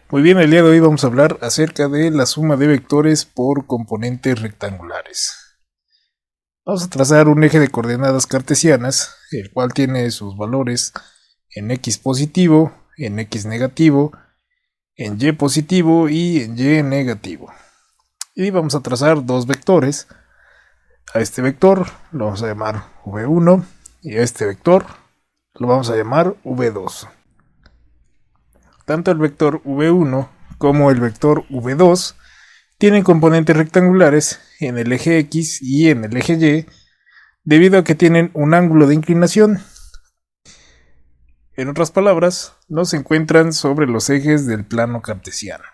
Muy bien, el día de hoy vamos a hablar acerca de la suma de vectores por componentes rectangulares. Vamos a trazar un eje de coordenadas cartesianas, el cual tiene sus valores en x positivo, en x negativo, en y positivo y en y negativo. Y vamos a trazar dos vectores. A este vector lo vamos a llamar v1 y a este vector lo vamos a llamar v2. Tanto el vector v1 como el vector v2 tienen componentes rectangulares en el eje x y en el eje y, debido a que tienen un ángulo de inclinación. En otras palabras, no se encuentran sobre los ejes del plano cartesiano.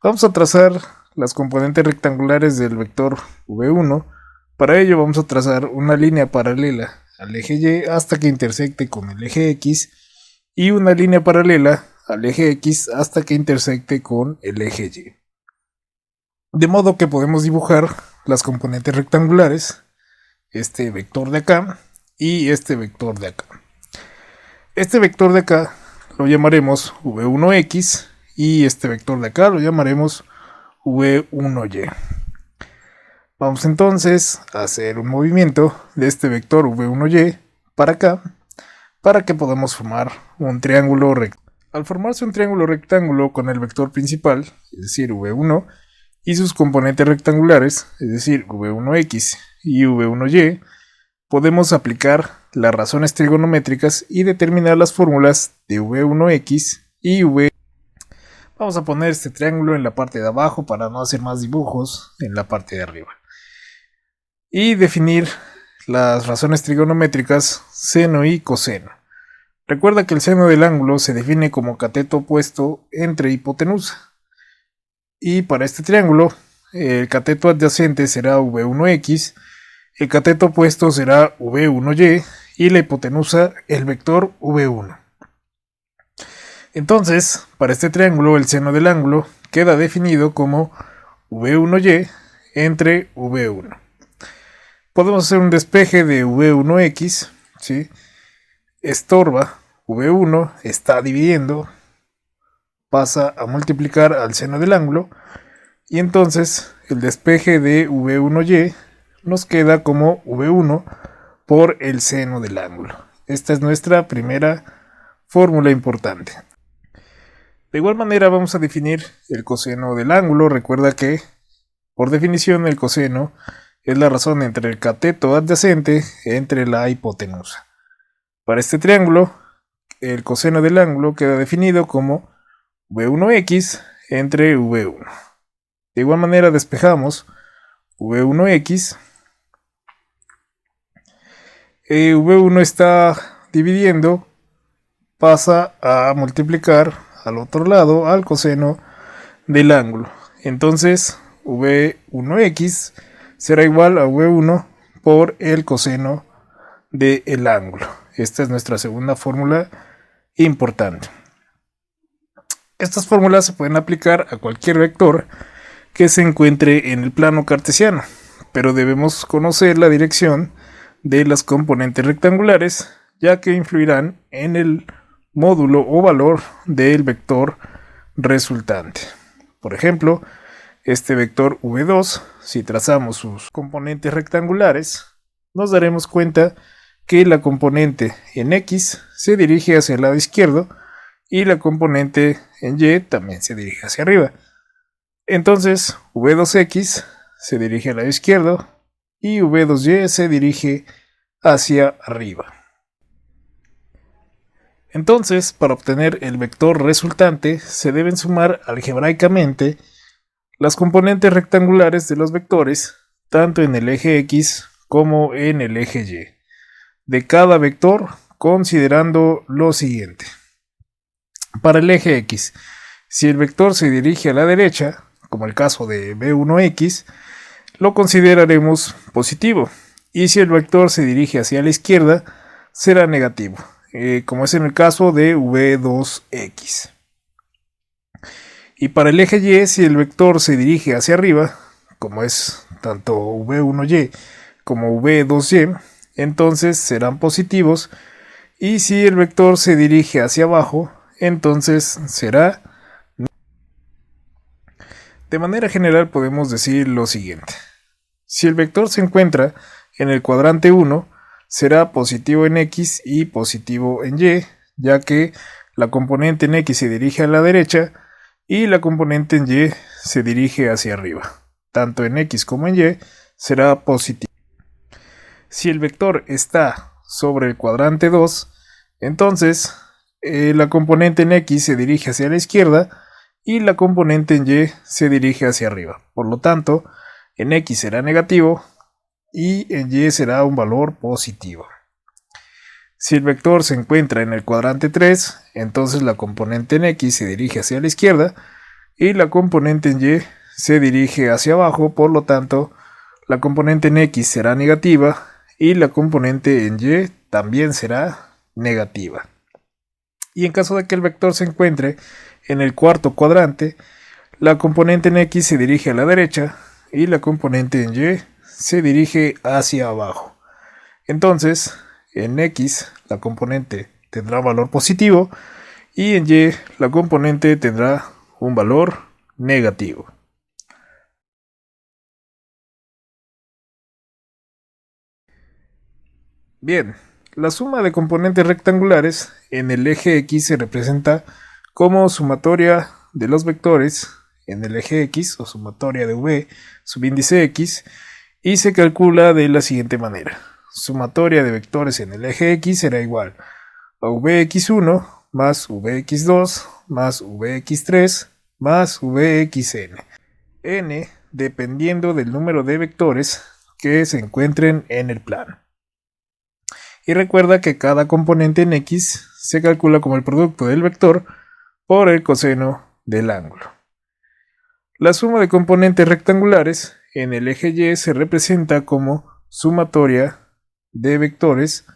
Vamos a trazar las componentes rectangulares del vector v1. Para ello vamos a trazar una línea paralela al eje y hasta que intersecte con el eje x y una línea paralela al eje x hasta que intersecte con el eje y. De modo que podemos dibujar las componentes rectangulares, este vector de acá y este vector de acá. Este vector de acá lo llamaremos v1x y este vector de acá lo llamaremos v1y. Vamos entonces a hacer un movimiento de este vector v1y para acá, para que podamos formar un triángulo rectángulo. Al formarse un triángulo rectángulo con el vector principal, es decir, v1, y sus componentes rectangulares, es decir, v1x y v1y, podemos aplicar las razones trigonométricas y determinar las fórmulas de v1x y v. Vamos a poner este triángulo en la parte de abajo para no hacer más dibujos en la parte de arriba. Y definir las razones trigonométricas seno y coseno. Recuerda que el seno del ángulo se define como cateto opuesto entre hipotenusa. Y para este triángulo, el cateto adyacente será v1x, el cateto opuesto será v1y y la hipotenusa el vector v1. Entonces, para este triángulo, el seno del ángulo queda definido como v1y entre v1. Podemos hacer un despeje de v1x, ¿sí? Estorba, v1 está dividiendo, pasa a multiplicar al seno del ángulo y entonces el despeje de v1y nos queda como v1 por el seno del ángulo. Esta es nuestra primera fórmula importante. De igual manera vamos a definir el coseno del ángulo. Recuerda que por definición el coseno es la razón entre el cateto adyacente entre la hipotenusa. Para este triángulo, el coseno del ángulo queda definido como v1x entre v1. De igual manera despejamos v1x. v1 está dividiendo, pasa a multiplicar al otro lado al coseno del ángulo. Entonces v1x será igual a v1 por el coseno del ángulo. Esta es nuestra segunda fórmula importante. Estas fórmulas se pueden aplicar a cualquier vector que se encuentre en el plano cartesiano, pero debemos conocer la dirección de las componentes rectangulares, ya que influirán en el módulo o valor del vector resultante. Por ejemplo, este vector v2, si trazamos sus componentes rectangulares, nos daremos cuenta que la componente en x se dirige hacia el lado izquierdo y la componente en y también se dirige hacia arriba. Entonces v2x se dirige al lado izquierdo y v2y se dirige hacia arriba. Entonces, para obtener el vector resultante se deben sumar algebraicamente las componentes rectangulares de los vectores, tanto en el eje x como en el eje y, de cada vector, considerando lo siguiente. Para el eje x, si el vector se dirige a la derecha, como el caso de v1x, lo consideraremos positivo, y si el vector se dirige hacia la izquierda, será negativo, como es en el caso de v2x. Y para el eje y, si el vector se dirige hacia arriba, como es tanto v1y como v2y, entonces serán positivos, y si el vector se dirige hacia abajo, entonces será De manera general podemos decir lo siguiente. Si el vector se encuentra en el cuadrante 1, será positivo en X y positivo en Y, ya que la componente en X se dirige a la derecha y la componente en Y se dirige hacia arriba. Tanto en X como en Y será positivo. Si el vector está sobre el cuadrante 2, entonces la componente en X se dirige hacia la izquierda y la componente en Y se dirige hacia arriba. Por lo tanto, en X será negativo y en Y será un valor positivo. Si el vector se encuentra en el cuadrante 3, entonces la componente en X se dirige hacia la izquierda y la componente en Y se dirige hacia abajo. Por lo tanto, la componente en X será negativa y la componente en Y también será negativa. Y en caso de que el vector se encuentre en el cuarto cuadrante, la componente en X se dirige a la derecha y la componente en Y se dirige hacia abajo. Entonces, en X la componente tendrá valor positivo y en Y la componente tendrá un valor negativo. Bien, la suma de componentes rectangulares en el eje X se representa como sumatoria de los vectores en el eje X o sumatoria de v subíndice X y se calcula de la siguiente manera. Sumatoria de vectores en el eje X será igual a vx1 más vx2 más vx3 más vxn. N dependiendo del número de vectores que se encuentren en el plano. Y recuerda que cada componente en X se calcula como el producto del vector por el coseno del ángulo. La suma de componentes rectangulares en el eje Y se representa como sumatoria de vectores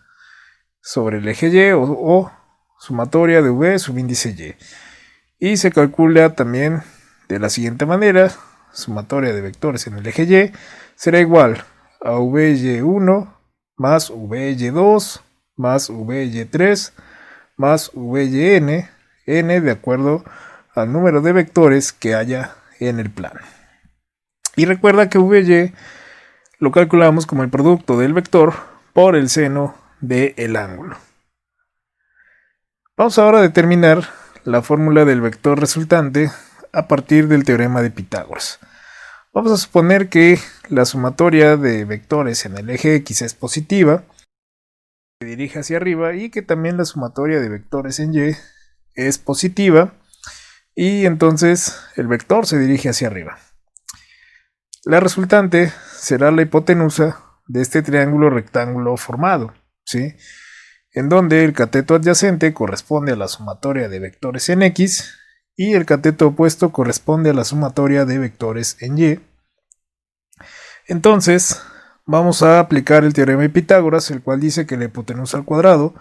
sobre el eje Y o sumatoria de v subíndice Y. Y se calcula también de la siguiente manera. Sumatoria de vectores en el eje Y será igual a vy1 más vy2 más vy3 más vyn, n de acuerdo al número de vectores que haya en el plano. Y recuerda que vy lo calculamos como el producto del vector por el seno del ángulo. Vamos ahora a determinar la fórmula del vector resultante a partir del teorema de Pitágoras. Vamos a suponer que la sumatoria de vectores en el eje X es positiva, se dirige hacia arriba, y que también la sumatoria de vectores en Y es positiva, y entonces el vector se dirige hacia arriba. La resultante será la hipotenusa de este triángulo rectángulo formado, ¿sí?, en donde el cateto adyacente corresponde a la sumatoria de vectores en X y el cateto opuesto corresponde a la sumatoria de vectores en Y. Entonces, vamos a aplicar el teorema de Pitágoras, el cual dice que la hipotenusa al cuadrado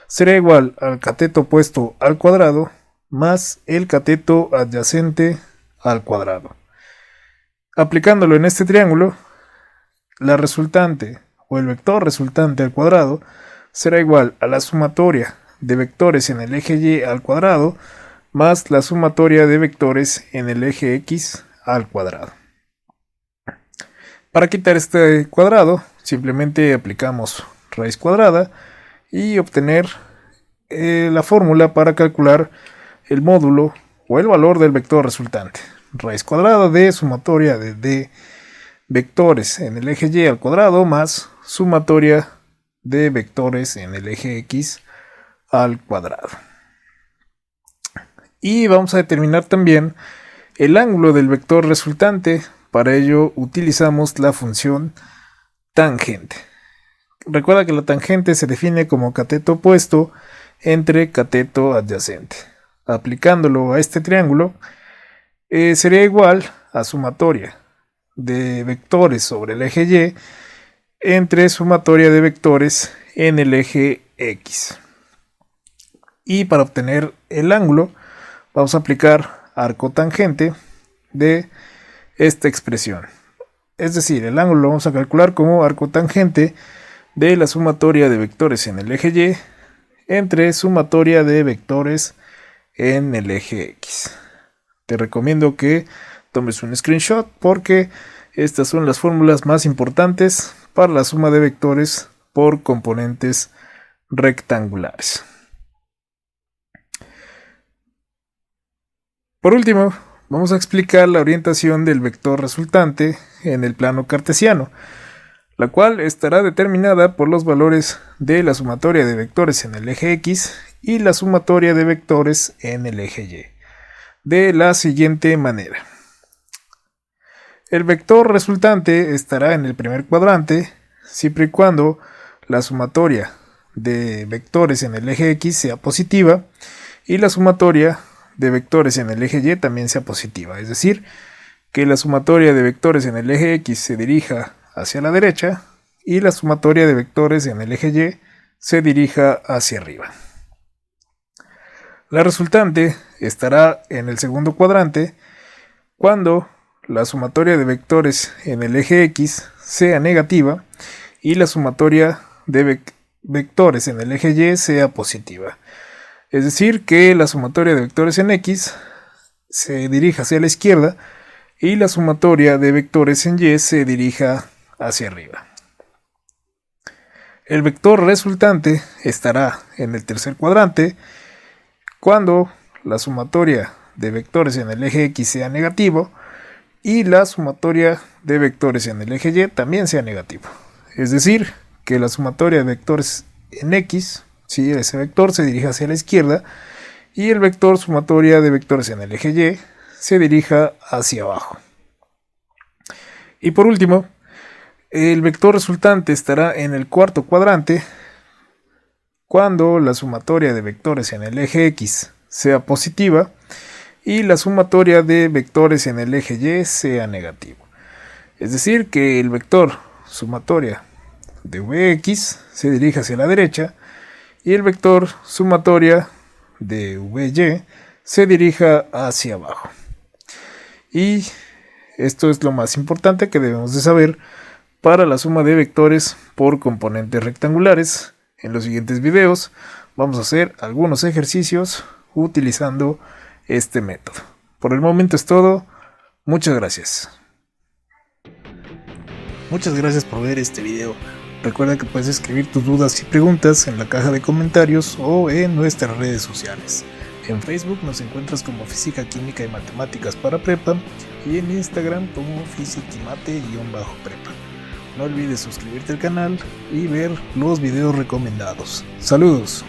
será igual al cateto opuesto al cuadrado más el cateto adyacente al cuadrado. Aplicándolo en este triángulo, la resultante o el vector resultante al cuadrado será igual a la sumatoria de vectores en el eje Y al cuadrado más la sumatoria de vectores en el eje X al cuadrado. Para quitar este cuadrado, simplemente aplicamos raíz cuadrada y obtener la fórmula para calcular el módulo o el valor del vector resultante. Raíz cuadrada de sumatoria de vectores en el eje Y al cuadrado más sumatoria de vectores en el eje X al cuadrado. Y vamos a determinar también el ángulo del vector resultante. Para ello utilizamos la función tangente. Recuerda que la tangente se define como cateto opuesto entre cateto adyacente. Aplicándolo a este triángulo, sería igual a sumatoria de vectores sobre el eje Y entre sumatoria de vectores en el eje X. Y para obtener el ángulo, vamos a aplicar arco tangente de esta expresión. Es decir, el ángulo lo vamos a calcular como arco tangente de la sumatoria de vectores en el eje Y entre sumatoria de vectores en el eje X. Te recomiendo que tomes un screenshot porque estas son las fórmulas más importantes para la suma de vectores por componentes rectangulares. Por último, vamos a explicar la orientación del vector resultante en el plano cartesiano, la cual estará determinada por los valores de la sumatoria de vectores en el eje X y la sumatoria de vectores en el eje Y, de la siguiente manera. El vector resultante estará en el primer cuadrante, siempre y cuando la sumatoria de vectores en el eje X sea positiva y la sumatoria de vectores en el eje Y también sea positiva, es decir, que la sumatoria de vectores en el eje X se dirija hacia la derecha y la sumatoria de vectores en el eje Y se dirija hacia arriba. La resultante estará en el segundo cuadrante cuando la sumatoria de vectores en el eje X sea negativa y la sumatoria de vectores en el eje Y sea positiva. Es decir, que la sumatoria de vectores en X se dirija hacia la izquierda y la sumatoria de vectores en Y se dirija hacia arriba. El vector resultante estará en el tercer cuadrante cuando la sumatoria de vectores en el eje X sea negativo y la sumatoria de vectores en el eje Y también sea negativo. Es decir, que la sumatoria de vectores en X, si ese vector se dirige hacia la izquierda y el vector sumatoria de vectores en el eje Y se dirija hacia abajo. Y por último, el vector resultante estará en el cuarto cuadrante cuando la sumatoria de vectores en el eje X sea positiva y la sumatoria de vectores en el eje Y sea negativo. Es decir, que el vector sumatoria de Vx se dirige hacia la derecha y el vector sumatoria de Vy se dirija hacia abajo. Y esto es lo más importante que debemos de saber para la suma de vectores por componentes rectangulares. En los siguientes videos vamos a hacer algunos ejercicios utilizando este método. Por el momento es todo. Muchas gracias. Muchas gracias por ver este video. Recuerda que puedes escribir tus dudas y preguntas en la caja de comentarios o en nuestras redes sociales. En Facebook nos encuentras como Física, Química y Matemáticas para Prepa y en Instagram como Fisiquimate_prepa. No olvides suscribirte al canal y ver los videos recomendados. ¡Saludos!